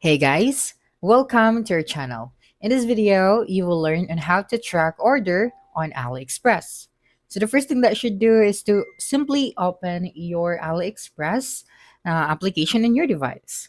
Hey guys, welcome to our channel. In this video, you will learn on how to track order on AliExpress. So the first thing that you should do is to simply open your AliExpress application in your device.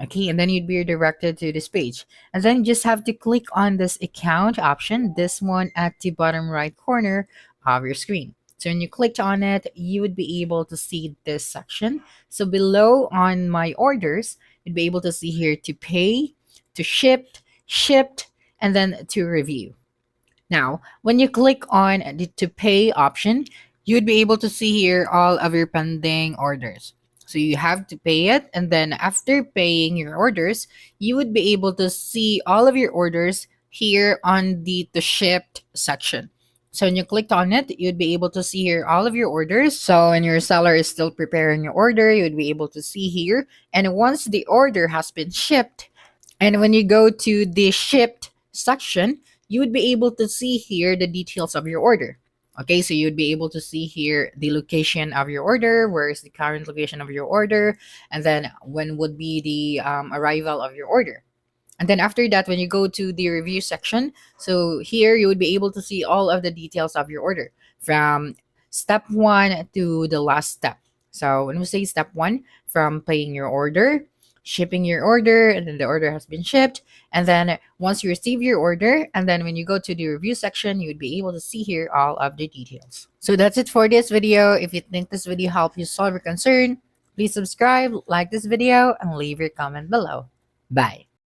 Okay, and then you'd be redirected to this page. And then you just have to click on this account option, this one at the bottom right corner of your screen. So when you clicked on it, you would be able to see this section. So below on my orders, you'd be able to see here to pay, to shipped, and then to review. Now, when you click on the to pay option, you'd be able to see here all of your pending orders. So you have to pay it, and then after paying your orders, you would be able to see all of your orders here on the to shipped section. So when you clicked on it, you'd be able to see here all of your orders. So when your seller is still preparing your order, you'd be able to see here. And once the order has been shipped, and when you go to the shipped section, you would be able to see here the details of your order. Okay, so you'd be able to see here the location of your order, where is the current location of your order, and then when would be the arrival of your order. And then after that, when you go to the review section, so here you would be able to see all of the details of your order from step one to the last step. So when we say step one, from paying your order, shipping your order, and then the order has been shipped. And then once you receive your order, and then when you go to the review section, you would be able to see here all of the details. So that's it for this video. If you think this video helped you solve your concern, please subscribe, like this video, and leave your comment below. Bye.